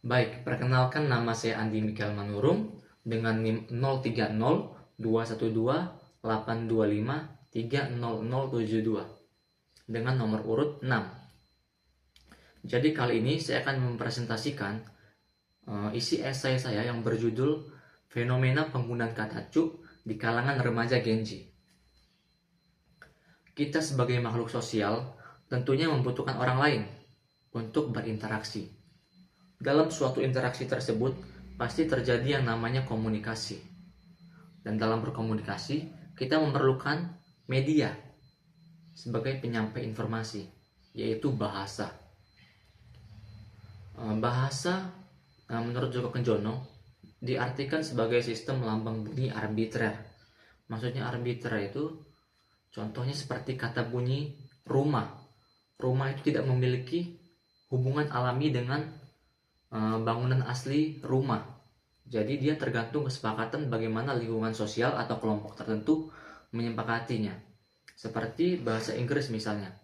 Baik, perkenalkan nama saya Andi Mikael Manurung dengan NIM 0302212825300072 dengan nomor urut 6. Jadi kali ini saya akan mempresentasikan isi esai saya yang berjudul Fenomena Penggunaan Kata Cuk di Kalangan Remaja Gen Z. Kita sebagai makhluk sosial tentunya membutuhkan orang lain untuk berinteraksi. Dalam suatu interaksi tersebut, pasti terjadi yang namanya komunikasi. Dan dalam berkomunikasi, kita memerlukan media sebagai penyampai informasi, yaitu bahasa. Bahasa, menurut Joko Kenjono, diartikan sebagai sistem lambang bunyi arbitrer. Maksudnya arbitrer itu, contohnya seperti kata bunyi rumah. Rumah itu tidak memiliki hubungan alami dengan bangunan asli rumah. Jadi dia tergantung kesepakatan bagaimana lingkungan sosial atau kelompok tertentu menyepakatinya. Seperti bahasa Inggris misalnya,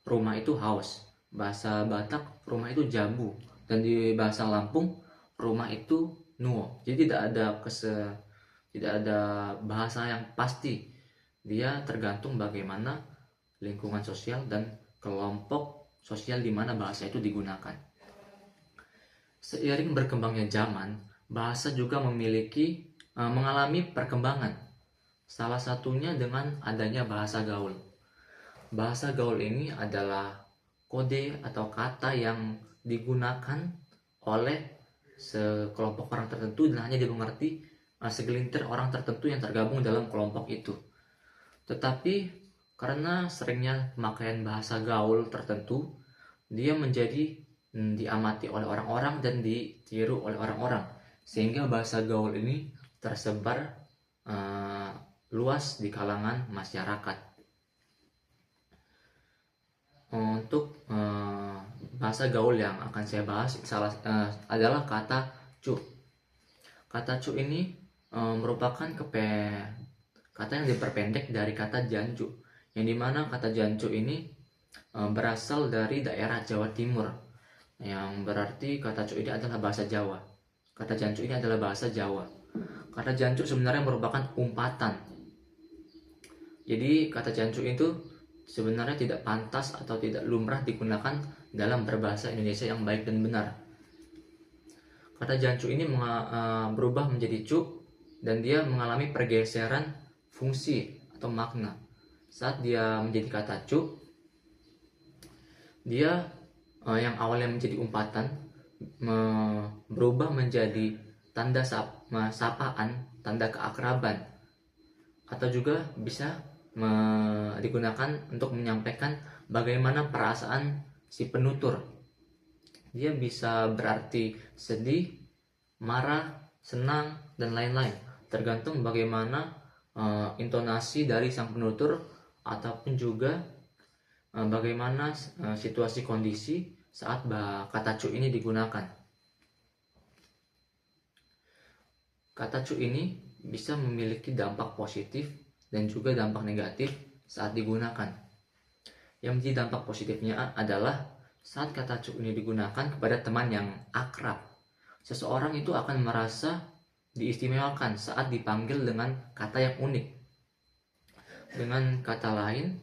rumah itu house. Bahasa Batak, rumah itu jambu. Dan di bahasa Lampung, rumah itu nuo. Jadi tidak ada bahasa yang pasti. Dia tergantung bagaimana lingkungan sosial dan kelompok sosial di mana bahasa itu digunakan. Seiring berkembangnya zaman, bahasa juga mengalami perkembangan. Salah satunya dengan adanya bahasa gaul. Bahasa gaul ini adalah kode atau kata yang digunakan oleh sekelompok orang tertentu dan hanya dimengerti segelintir orang tertentu yang tergabung dalam kelompok itu. Tetapi karena seringnya pemakaian bahasa gaul tertentu, dia menjadi diamati oleh orang-orang dan ditiru oleh orang-orang, sehingga bahasa gaul ini tersebar luas di kalangan masyarakat. Untuk bahasa gaul yang akan saya bahas adalah kata cu. Kata cu ini merupakan kata yang diperpendek dari kata jancu, yang dimana kata jancu ini berasal dari daerah Jawa Timur, yang berarti kata cu ini adalah bahasa Jawa. Kata jancu ini adalah bahasa Jawa. Kata jancu sebenarnya merupakan umpatan. Jadi kata jancu itu sebenarnya tidak pantas atau tidak lumrah digunakan dalam berbahasa Indonesia yang baik dan benar. Kata jancu ini berubah menjadi cu dan dia mengalami pergeseran fungsi atau makna. Saat dia menjadi kata cu, dia yang awalnya menjadi umpatan berubah menjadi tanda sapaan, tanda keakraban, atau juga bisa digunakan untuk menyampaikan bagaimana perasaan si penutur. Dia bisa berarti sedih, marah, senang, dan lain-lain, tergantung bagaimana intonasi dari sang penutur ataupun juga bagaimana situasi kondisi saat kata cu ini digunakan. Kata cu ini bisa memiliki dampak positif dan juga dampak negatif saat digunakan. Yang menjadi dampak positifnya adalah saat kata cu ini digunakan kepada teman yang akrab, seseorang itu akan merasa diistimewakan saat dipanggil dengan kata yang unik. Dengan kata lain,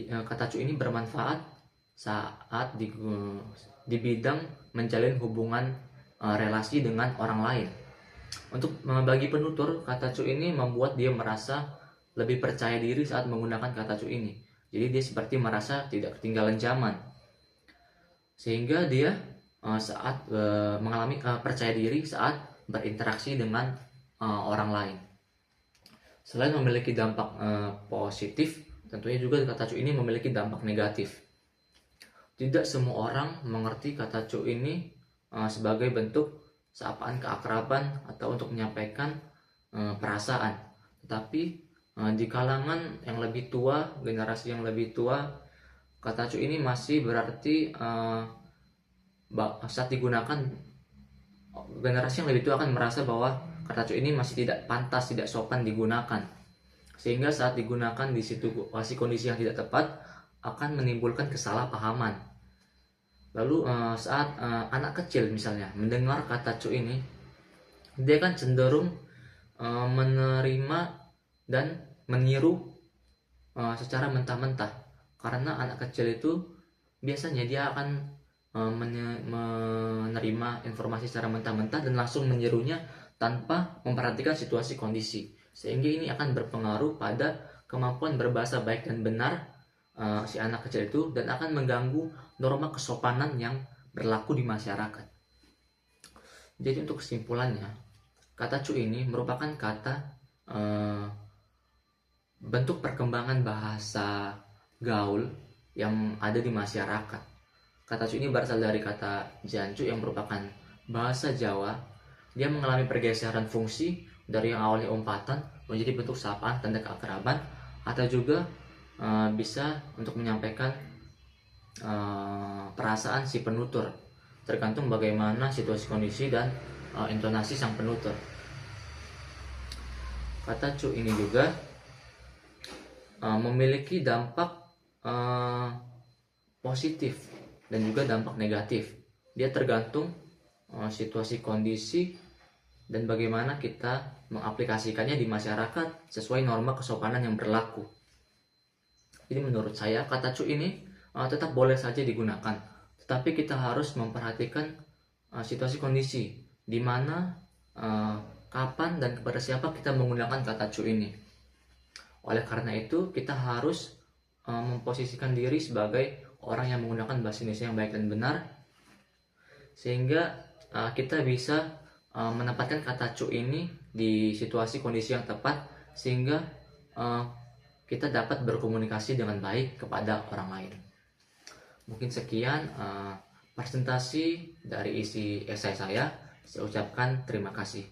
kata cu ini bermanfaat saat di bidang menjalin hubungan relasi dengan orang lain. Untuk bagi penutur, kata cu ini membuat dia merasa lebih percaya diri saat menggunakan kata cu ini. Jadi dia seperti merasa tidak ketinggalan zaman, sehingga dia saat mengalami percaya diri saat berinteraksi dengan orang lain. Selain memiliki dampak positif, tentunya juga kata cu ini memiliki dampak negatif. Tidak semua orang mengerti kata cu ini sebagai bentuk sapaan keakraban atau untuk menyampaikan perasaan. Tetapi di kalangan yang lebih tua, generasi yang lebih tua, kata cu ini masih berarti saat digunakan, generasi yang lebih tua akan merasa bahwa kata cu ini masih tidak pantas, tidak sopan digunakan, sehingga saat digunakan di situasi kondisi yang tidak tepat akan menimbulkan kesalahpahaman. Lalu saat anak kecil misalnya mendengar kata cu ini, dia kan cenderung menerima dan meniru secara mentah-mentah, karena anak kecil itu biasanya dia akan menerima informasi secara mentah-mentah dan langsung menirunya tanpa memperhatikan situasi kondisi, sehingga ini akan berpengaruh pada kemampuan berbahasa baik dan benar si anak kecil itu, dan akan mengganggu norma kesopanan yang berlaku di masyarakat. Jadi untuk kesimpulannya, kata cu ini merupakan kata bentuk perkembangan bahasa gaul yang ada di masyarakat. Kata cu ini berasal dari kata jancu yang merupakan bahasa Jawa. Dia mengalami pergeseran fungsi dari yang awalnya umpatan menjadi bentuk sapaan tanda keakraban, atau juga bisa untuk menyampaikan perasaan si penutur, tergantung bagaimana situasi kondisi dan intonasi sang penutur. Kata cu ini juga memiliki dampak positif dan juga dampak negatif. Dia tergantung situasi kondisi dan bagaimana kita mengaplikasikannya di masyarakat sesuai norma kesopanan yang berlaku. Jadi menurut saya kata cu ini tetap boleh saja digunakan, tetapi kita harus memperhatikan situasi kondisi, di mana, kapan dan kepada siapa kita menggunakan kata cu ini. Oleh karena itu kita harus memposisikan diri sebagai orang yang menggunakan bahasa Indonesia yang baik dan benar, sehingga kita bisa menempatkan kata cu ini di situasi kondisi yang tepat, sehingga kita dapat berkomunikasi dengan baik kepada orang lain. Mungkin sekian presentasi dari isi esai saya. Saya ucapkan terima kasih.